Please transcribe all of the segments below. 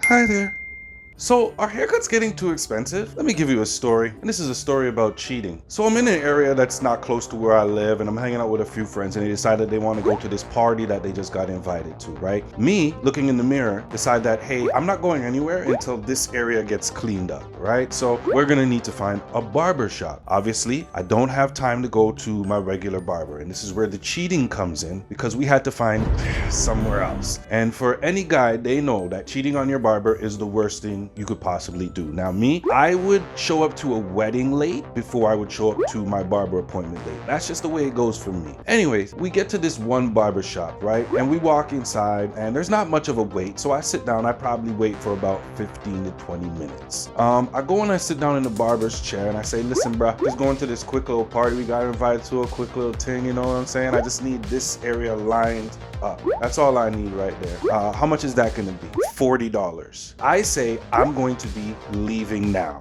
Hi there. So, are haircuts getting too expensive? Let me give you a story, and this is a story about cheating. So I'm in an area that's not close to where I live, and I'm hanging out with a few friends, and they decided they want to go to this party that they just got invited to, right? Me, looking in the mirror, decide that, hey, I'm not going anywhere until this area gets cleaned up, right? So we're gonna need to find a barber shop. Obviously, I don't have time to go to my regular barber, and this is where the cheating comes in, because we had to find somewhere else. And for any guy, they know that cheating on your barber is the worst thing you could possibly do. Now me, I would show up to a wedding late before I would show up to my barber appointment late. That's just the way it goes for me. Anyways, we get to this one barber shop, right? And we walk inside and there's not much of a wait. So I sit down, I probably wait for about 15 to 20 minutes. I go and I sit down in the barber's chair and I say, listen, bro, just going to this quick little party. We got invited to a quick little thing, you know what I'm saying? I just need this area lined up. That's all I need right there. How much is that gonna be? $40. I say I'm going to be leaving now.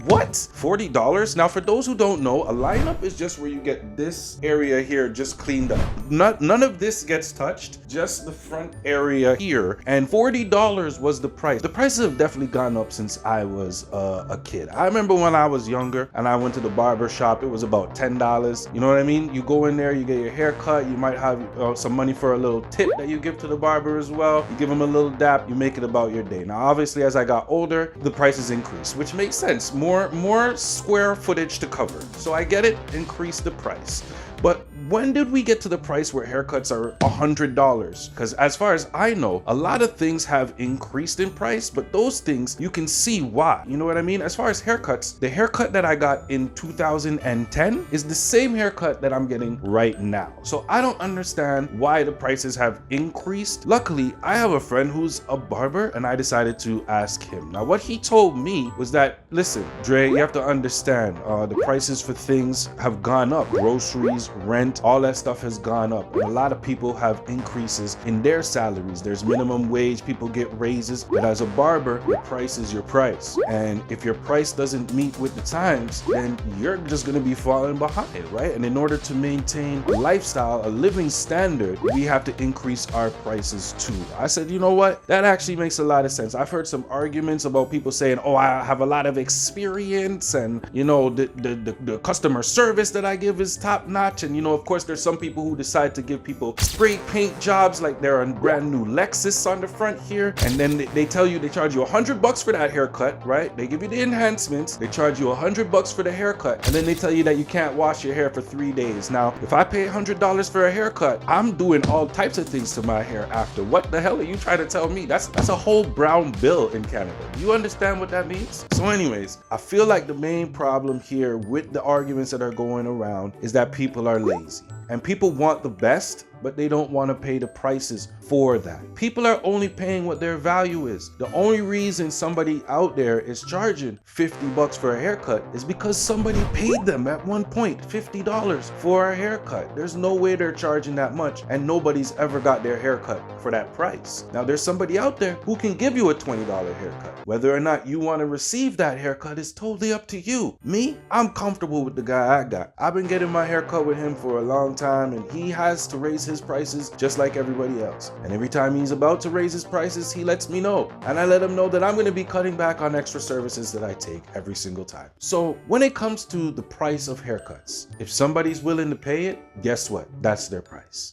What? $40? Now for those who don't know, a lineup is just where you get this area here just cleaned up. None of this gets touched, just the front area here. And $40 was the price. The prices have definitely gone up since I was a kid. I remember when I was younger and I went to the barber shop, it was about $10. You know what I mean? You go in there, you get your hair cut, you might have some money for a little tip that you give to the barber as well. You give him a little dap, you make it about your day. Now obviously as I got older, the prices increased, which makes sense. More square footage to cover. So I get it, increase the price. But when did we get to the price where haircuts are $100? Because as far as I know, a lot of things have increased in price, but those things you can see why. You know what I mean? As far as haircuts, the haircut that I got in 2010 is the same haircut that I'm getting right now. So I don't understand why the prices have increased. Luckily, I have a friend who's a barber and I decided to ask him. Now what he told me was that, listen, Dre, you have to understand the prices for things have gone up. Groceries, rent, all that stuff has gone up, and a lot of people have increases in their salaries. There's minimum wage, people get raises, but as a barber, your price is your price, and if your price doesn't meet with the times, then you're just going to be falling behind, right? And in order to maintain a lifestyle, a living standard, we have to increase our prices too. I said, you know what, that actually makes a lot of sense. I've heard some arguments about people saying, oh, I have a lot of experience, and you know, the customer service that I give is top notch. And you know, of course, there's some people who decide to give people spray paint jobs, like they're a brand new Lexus on the front here, and then they tell you, they charge you $100 for that haircut, right? They give you the enhancements, they charge you $100 for the haircut, and then they tell you that you can't wash your hair for 3 days. Now, if I pay $100 for a haircut, I'm doing all types of things to my hair after. What the hell are you trying to tell me? That's a whole brown bill in Canada. You understand what that means? So anyways, I feel like the main problem here with the arguments that are going around is that people are lazy. And people want the best, but they don't want to pay the prices for that. People are only paying what their value is. The only reason somebody out there is charging $50 for a haircut is because somebody paid them at one point $50 for a haircut. There's no way they're charging that much, and nobody's ever got their haircut for that price. Now there's somebody out there who can give you a $20 haircut. Whether or not you want to receive that haircut is totally up to you. Me, I'm comfortable with the guy I got. I've been getting my haircut with him for a long time, and he has to raise his prices just like everybody else. And every time he's about to raise his prices, he lets me know. And I let him know that I'm going to be cutting back on extra services that I take every single time. So when it comes to the price of haircuts, if somebody's willing to pay it, guess what? That's their price.